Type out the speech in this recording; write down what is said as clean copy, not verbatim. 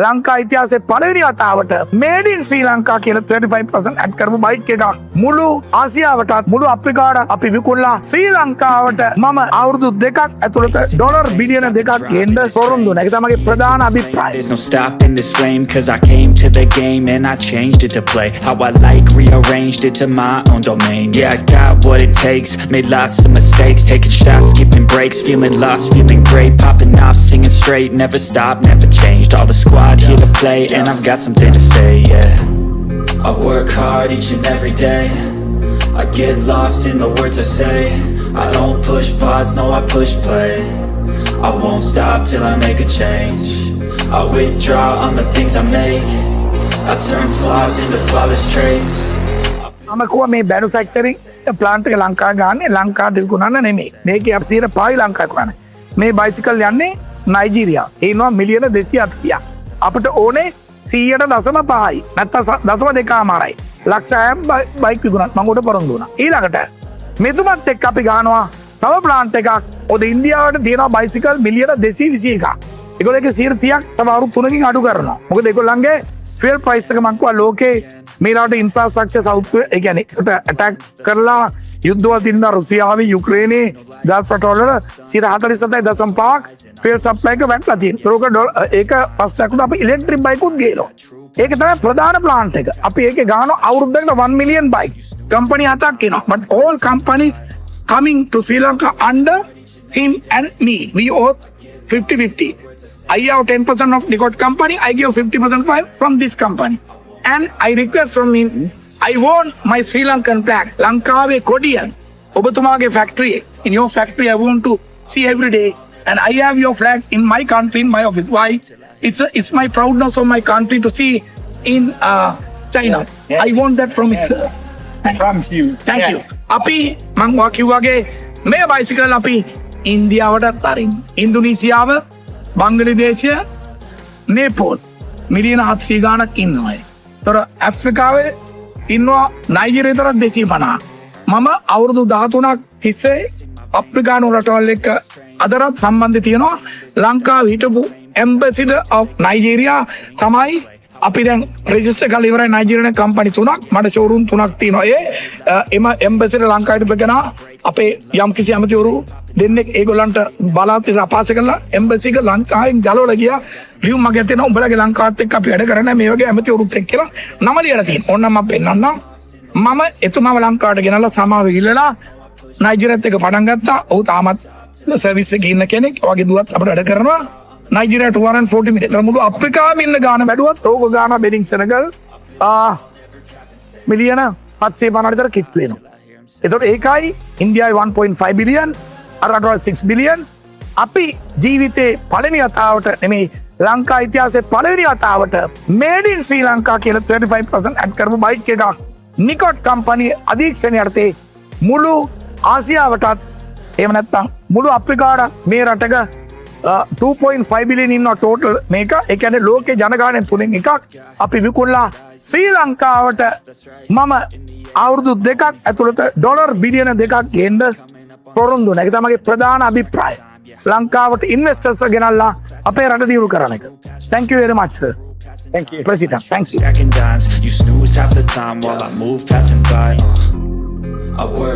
ලංකා ඉතිහාසයේ පළවෙනි වතාවට මේඩ් ඉන් ශ්‍රී ලංකා කියලා 35% ඇඩ් කරපු බයික් එකක් මුළු ආසියාවටත් මුළු අප්‍රිකාවට අපි විකුණලා ශ්‍රී ලංකාවට මම අවුරුදු දෙකක් ඇතුළත ඩොලර් බිලියන දෙකක් ගෙන්න පොරොන්දු වෙනවා. ඒක තමයි ප්‍රධාන අභිප්‍රායය. There's no stopping this flame, cause I came to the game and I changed it to play how I like, rearranged it to my own domain. Yeah, I got what it takes, made lots of mistakes, taking shots, skipping breaks, feeling lost, feeling great, popping off, singing straight, never stopped, never changed. All the squad here to play and I've got something to say, yeah. I work hard each and every day, I get lost in the words I say, I don't push pause, no I push play, I won't stop till I make a change, I withdraw on the things I make, I turn flaws into flawless traits. මම කිව්වා මේ manufacturing plant එක ලංකාව ගන්න ලංකාවට විකුණන්න නෙමෙයි. මේකේ අපි 100% ලංකාවට කරන්නේ. මේ බයිසිකල් යන්නේ නයිජීරියා. ඒ ඉන්නවා මිලියන 280ක්. අපිට ඕනේ 100.5යි. නැත්නම් 0.2මාරයි. ලක්ෂයක් බයික් විකුණන්න මම උඩ පොරොන්දු වුණා. ඊළඟට මෙතුමත් එක්ක අපි ගන්නවා තව ප්ලාන්ට් එකක්. ඔද ඉන්දියාවට තියෙනවා බයිසිකල් මිලියන 221ක්. ඒගොල්ලෝගේ 130ක් තව අවුරුදු 3කින් අඩු කරනවා. මොකද ඒගොල්ලන්ගේ ෆියල් ප්‍රයිස් එක මං කිව්වා ලෝකේ මේලාට ඉන්ෆ්‍රාස්ට්‍රක්චර් සවුත් ඒ කියන්නේ ඇටැක් කරලා යුද්ධවල තින්න රුසියාවේ යුක්‍රේනයේ ගල්ෆ් රටවල 47.5ක් ෆියල් සප්ලයි එක වැටලා තියෙනවා. ඒක ප්‍රශ්නයක් උඩ අපි ඉලෙක්ට්‍රික් බයිකුත් ගේනවා. ඒක තමයි ප්‍රධාන ප්ලාන්ට් එක. අපි ඒකේ ගන්නවා අවුරුද්දකට 1 million bikes. කම්පැනි 7ක් එනවා. But all companies coming to Sri Lanka under him and me. We owe 50-50. I have 10% of Nikot company. I give 50% from this company. And I request from him, I want my Sri Lankan flag, Lankave Kodiyan, Obatumage factory. In your factory, I want to see every day. And I have your flag in my country, in my office. Why? It's my proudness of my country to see in China. Yeah. I want that promise, sir. I promise you. Thank Yeah. you. Api, mang wakiwage, me bicycle api, India wada taring. Indonesia, Bangladesh, Nepal, මිලියන 700 ගාණක් ඉන්නවා. තොර ඇෆ්‍රිකාවේ ඉන්නවා නයිජීරියා තරම් 250. මම අවුරුදු 13ක් තිස්සේ අප්‍රිකානු රටවල් එක්ක අදටත් සම්බන්ධ තියෙනවා. ලංකාවේ හිටපු ඇම්බැසිඩර් ඔෆ් නයිජීරියා තමයි අපි දැන් රෙජිස්ටර් කරලා ඉවරයි. නයිජීරියානු කම්පැනි 3ක් මට ෂෝරූම් 3ක් තියෙනවා. එම ඇම්බැසිඩර් ලංකාවට බගෙන අපේ යම්කිසි ඇමතිවරු දෙන්නෙක් ඒගොල්ලන්ට බලාපොරොත්තු අපහාස කරලා එම්බසි එක ලංකාවෙන් ගලවලා ගියා. ලියුම් මගේ අතේ නෝ උඹලගේ ලංකාවත් එක්ක අපි වැඩ කරන්නේ මේ වගේ ඇමතිවරුත් එක්ක කියලා නම ලියලා තියෙනවා. ඕන්න මම පෙන්නන්නම්. මම එතුමාව ලංකාවට ගෙනල්ලා සමාව ඉල්ලලා නයිජීරියාත් එක්ක පටන් ගත්තා. ඔහු තාමත් සර්විස් එකේ ඉන්න කෙනෙක්. ඔයගේ දුවත් අපිට වැඩ කරනවා. නයිජීරියා 240 මිලියන. මුළු අප්‍රිකාවෙම ඉන්න ගාන බැලුවත් ඕක ගාන බෙඩින් සෙනගල් මිලියන 750 විතර කිට් වෙනවා. එතකොට ඒකයි ඉන්දියාවේ 1.5 බිලියන් අරටවල් 6 බිලියන්. අපි ජීවිතේ පළවෙනි වතාවට නෙමෙයි ලංකා ඉතිහාසයේ පළවෙනි වතාවට මේඩ් ඉන් ශ්‍රී ලංකා කියලා 35% ඇඩ් කරපු බයික් එකක් නිකොට් කම්පැනි අධීක්ෂණය යටතේ මුළු ආසියාවටත් එහෙම නැත්නම් මුළු අප්‍රිකාවට මේ රටක 2.5 බිලියන් ඉන්නවා ටෝටල් මේක. ඒ කියන්නේ ලෝකේ ජනගහනයෙන් 3න් එකක් අපි විකුණලා ශ්‍රී ලංකාවට මම අවුරුදු දෙකක් ඇතුළත ඩොලර් බිලියන දෙකක් ගෙන්න පොරොන්දු වෙනවා. ඒක තමයි ප්‍රධාන අභිප්‍රායය. ලංකාවට ඉන්වෙස්ටර්ස් ගෙනල්ලා අපේ රට දියුණු කරන එක. Thank you very much, sir. Thank you. President, thank you. Stacking dimes, you snooze half the time while I move passing by. I work